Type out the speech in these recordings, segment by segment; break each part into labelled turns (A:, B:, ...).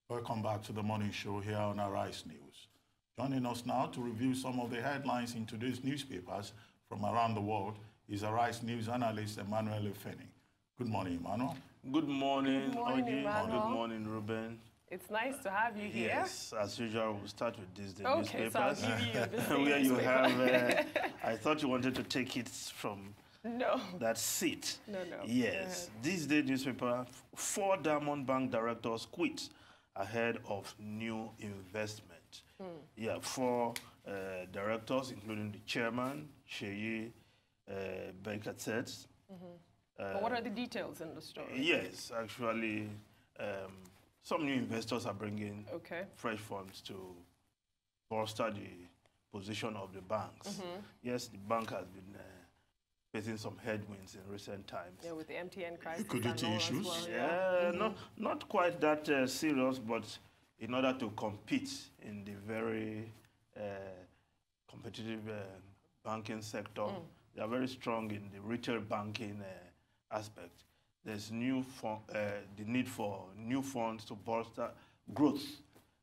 A: Welcome back to the morning show here on Arise News. Joining us now to review some of the headlines in today's newspapers from around the world is Arise News analyst Emmanuel Efeni. Good morning, Emmanuel.
B: Good morning, Oji.
C: Emmanuel.
B: Good morning, Ruben.
C: It's nice to have you here.
B: Yes, as usual, we'll start with this day
C: Okay,
B: newspapers.
C: so I'll give you this day
B: where you
C: newspaper.
B: have, I thought you wanted to take it from
C: No.
B: that seat.
C: No.
B: Yes, this day newspaper, 4 Diamond Bank directors quit ahead of new investment. Yeah, 4 directors, including the chairman, Sheyi Bekatet.
C: But what are the details in the story?
B: Yes, actually, some new investors are bringing
C: Okay.
B: fresh funds to bolster the position of the banks. Yes, the bank has been facing some headwinds in recent times.
C: Yeah, with the MTN crisis.
A: Liquidity
C: and all as
A: issues?
C: well,
B: Yeah, not quite that serious, but in order to compete in the very competitive banking sector, they are very strong in the retail banking aspect. There's the need for new funds to bolster growth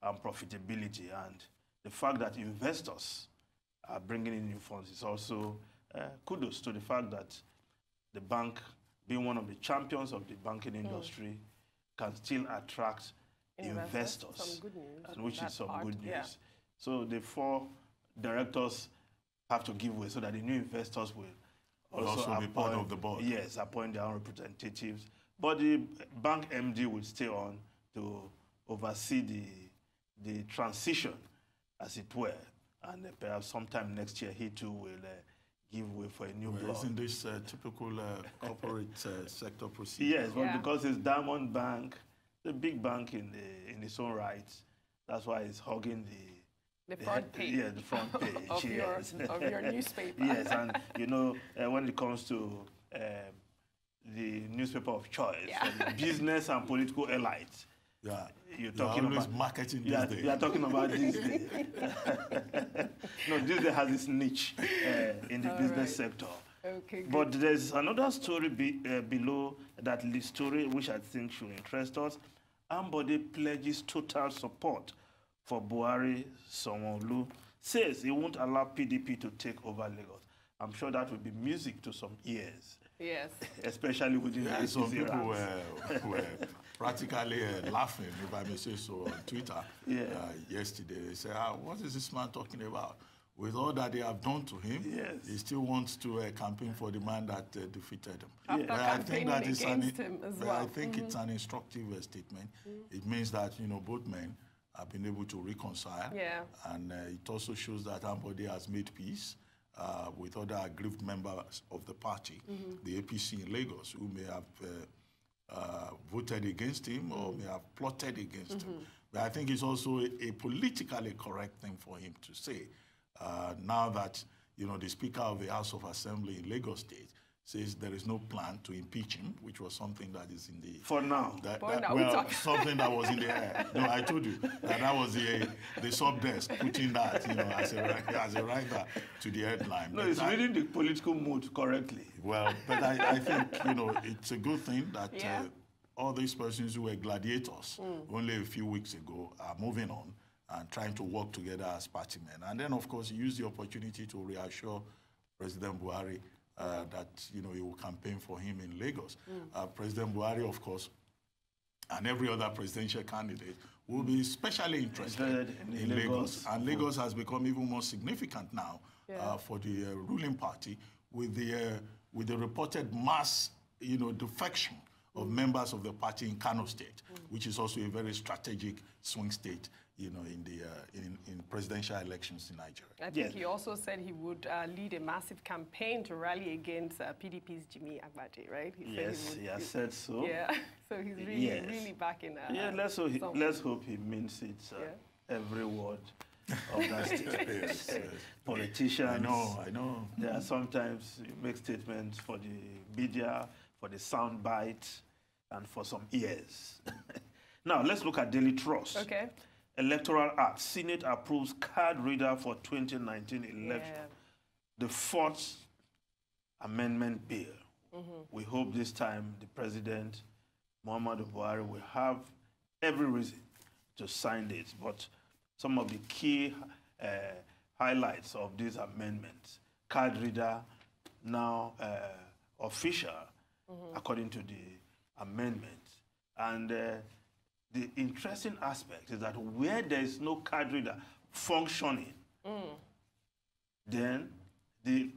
B: and profitability, and the fact that investors are bringing in new funds is also kudos to the fact that the bank, being one of the champions of the banking industry, can still attract investors,
C: Some good news.
B: and which
C: that
B: is some
C: part,
B: good news.
C: yeah.
B: So the 4 directors have to give way so that the new investors will
A: Also be part of the board.
B: Yes, appoint their own representatives. But the bank MD will stay on to oversee the transition, as it were. And perhaps sometime next year, he too will give way for a new blood.
A: Isn't this typical corporate sector procedure?
B: Yes, but
C: Yeah.
B: because it's Diamond Bank, the big bank in its own right, that's why it's hugging
C: The front page.
B: Yeah, the front page.
C: of,
B: yes.
C: of your newspaper.
B: Yes, and you know, when it comes to the newspaper of choice,
C: Yeah.
B: for the business and political elite,
A: Yeah.
B: you're talking
A: always
B: about
A: marketing these days.
B: You are talking about this day. No, this day has its niche in the business sector.
C: Okay, good.
B: But there's another story below that list story, which I think should interest us. Ambode pledges total support for Buhari. Sanwo-Olu says he won't allow PDP to take over Lagos. I'm sure that will be music to some ears,
C: Yes.
B: especially within the
A: Some
B: APC
A: people
B: ranks.
A: were practically laughing, if I may say so, on Twitter yesterday. They said, what is this man talking about? With all that they have done to him,
B: Yes.
A: he still wants to campaign for the man that defeated him.
C: After
A: But I think that is
C: against him as
A: but
C: well.
A: I think it's an instructive statement. It means that both men have been able to reconcile,
C: Yeah.
A: and it also shows that Ambode has made peace with other aggrieved members of the party, the APC in Lagos, who may have voted against him or may have plotted against him. But I think it's also a politically correct thing for him to say. Now that the Speaker of the House of Assembly in Lagos State says there is no plan to impeach him, which was something that is in the
B: For now.
A: something that was in the air. No, I told you that was the sub desk putting that as a writer to the headline.
B: No,
A: But
B: it's reading the political mood correctly.
A: well, but I think it's a good thing that
C: Yeah.
A: all these persons who were gladiators only a few weeks ago are moving on and trying to work together as party men. And then, of course, use the opportunity to reassure President Buhari that he will campaign for him in Lagos. President Buhari, of course, and every other presidential candidate will be especially interested in Lagos. And Lagos has become even more significant now for the ruling party with the reported mass defection of members of the party in Kano State, which is also a very strategic swing state in presidential elections in Nigeria.
C: I think he also said he would lead a massive campaign to rally against PDP's Jimmy Agbaje, right? He
B: Yes, he has said so.
C: Yeah, so he's really back in.
B: Let's hope he means it. Every word of that statement.
A: Yes.
B: Politicians.
A: I know.
B: There are sometimes you make statements for the media, for the sound bite, and for some ears. Now, let's look at Daily Trust.
C: Okay.
B: Electoral Act. Senate approves card reader for 2019 election.
C: Yeah.
B: The 4th Amendment Bill. We hope this time the President, Muhammadu Buhari, will have every reason to sign this. But some of the key highlights of these amendments, card reader now official, according to the amendment. And the interesting aspect is that where there is no card reader functioning, then they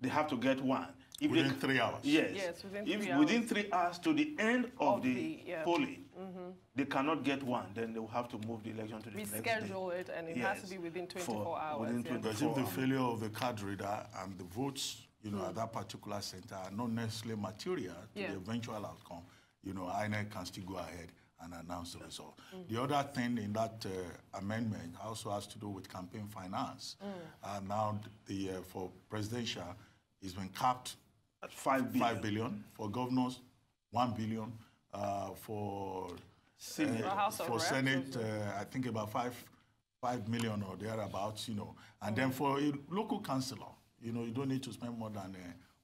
B: have to get one. If
A: within 3 hours.
B: Yes.
C: Yes, within
B: if
C: 3 hours.
B: within 3 hours to the end of the
C: yeah.
B: polling, they cannot get one, then they will have to move the election to the next day.
C: Reschedule it, and it has to be within 24 hours.
B: Within
C: yeah.
B: 24
A: Because if the
B: hours.
A: failure of the card reader and the votes, at that particular center are not necessarily material to the eventual outcome, INEC can still go ahead and announce the result. The other thing in that amendment also has to do with campaign finance. Now, for presidential, it's been capped
B: At 5 billion.
A: 5 billion. For governors, 1 billion. For
C: For House of Reps,
A: Senate, I think about 5 million or thereabouts, And then for a local councillor, you don't need to spend more than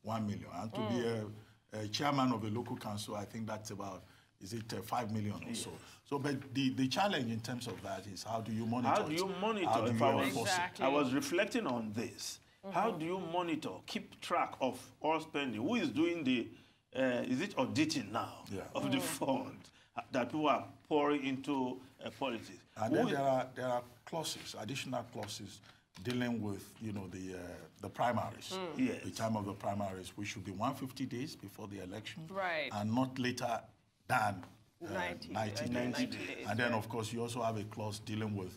A: 1 million. And to be a chairman of a local council, I think that's about, 5 million or so. So, but the challenge in terms of that is how do you monitor
B: How do you monitor?
A: How do
B: If
A: you
B: I was,
A: enforce it?
C: Exactly.
B: I was reflecting on this. How do you monitor, keep track of all spending? Who is doing the, is it auditing now of the funds that people are pouring into politics?
A: And then there are clauses, additional clauses, dealing with the primaries.
B: Yes.
A: The time of the primaries, which should be 150 days before the election,
C: Right.
A: and not later than
C: 90
A: days.
C: days,
A: And then,
C: right.
A: of course, you also have a clause dealing with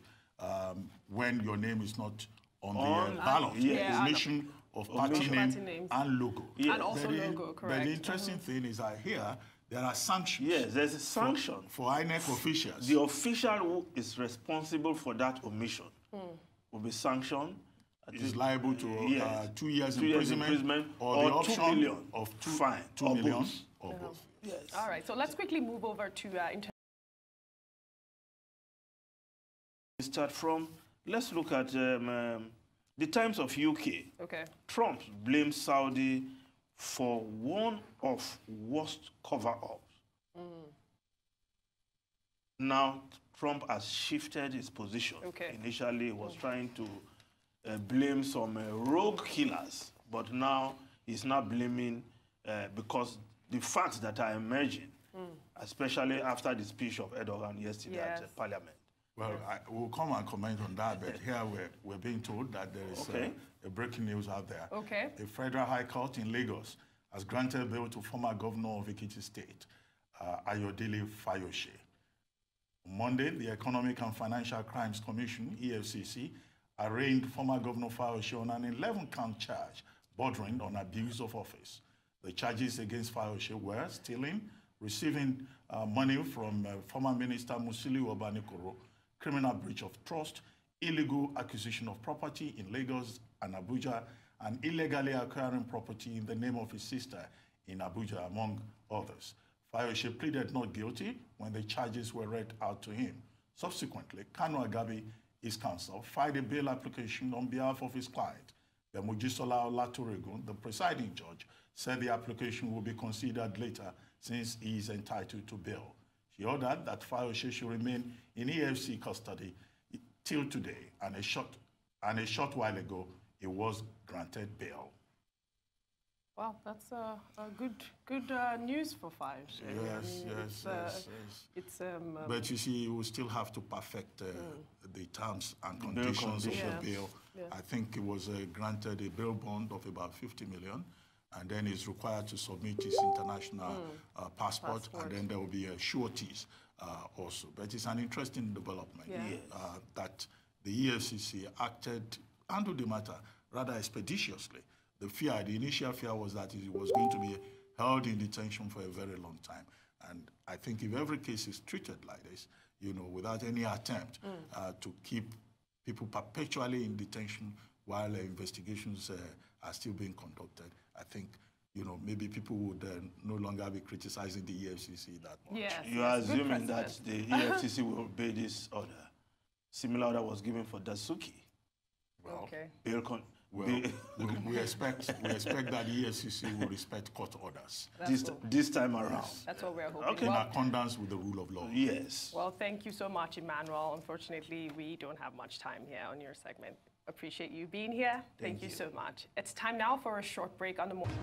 A: when your name is not on
B: On-
A: the ballot,
C: Yeah.
A: omission of party
C: Omission
A: name
C: party names.
A: and logo.
C: And also
A: But
C: logo,
A: But
C: correct.
A: the interesting thing is that here there are sanctions.
B: Yes, there's a sanction.
A: For INEC officials.
B: The official who is responsible for that omission will be sanctioned.
A: Is liable to 2 years
B: 2 years
A: imprisonment or the
B: 2
A: option
B: million
A: of
B: fine,
A: 2
B: or
A: million
B: both.
A: or both.
B: Yes.
C: All right, so let's quickly move over to
B: Start from, let's look at the Times of UK.
C: Okay.
B: Trump blames Saudi for one of worst cover-ups. Now, Trump has shifted his position.
C: Okay.
B: Initially, he was trying to blame some rogue killers, but now he's not blaming because the facts that are emerging, especially after the speech of Erdogan yesterday at Parliament.
A: Well, we'll come and comment on that, but here we're being told that there is a breaking news out there.
C: Okay.
A: The Federal High Court in Lagos has granted bail to former governor of Ekiti State, Ayodele Fayose. On Monday, the Economic and Financial Crimes Commission, EFCC, arraigned former Governor Fayose on an 11-count charge bordering on abuse of office. The charges against Fayose were stealing, receiving money from former Minister Musiliu Obanikoro, criminal breach of trust, illegal acquisition of property in Lagos and Abuja, and illegally acquiring property in the name of his sister in Abuja, among others. Fayose pleaded not guilty when the charges were read out to him. Subsequently, Kanu Agabi, his counsel, filed a bail application on behalf of his client. Mojisola Olatoregun, the presiding judge, said the application will be considered later since he is entitled to bail. She ordered that Fayose should remain in EFC custody till today, and a short while ago, he was granted bail.
C: Well, that's good news for Fayose.
A: Yes.
C: It's
A: But you see, you will still have to perfect the terms and conditions of the bail.
C: Yeah.
A: I think it was granted a bail bond of about 50 million, and then he's required to submit his international passport, and then there will be sureties also. But it's an interesting development that the EFCC handled the matter rather expeditiously. The initial fear was that he was going to be held in detention for a very long time. And I think if every case is treated like this, without any attempt to keep people perpetually in detention while investigations are still being conducted, I think, maybe people would no longer be criticizing the EFCC that much.
C: yes,
B: You are
C: good
B: assuming that
C: precedent.
B: the EFCC will obey this order. Similar order was given for Dasuki.
A: Well,
C: Okay.
B: Bail
A: we expect that the EFCC will respect court orders.
B: This time around.
C: That's what we're hoping.
B: Okay.
A: In
C: Well,
A: accordance with the rule of law.
B: Yes.
C: well, thank you so much, Emmanuel. Unfortunately, we don't have much time here on your segment. Appreciate you being here. Thank you so much. It's time now for a short break on the morning.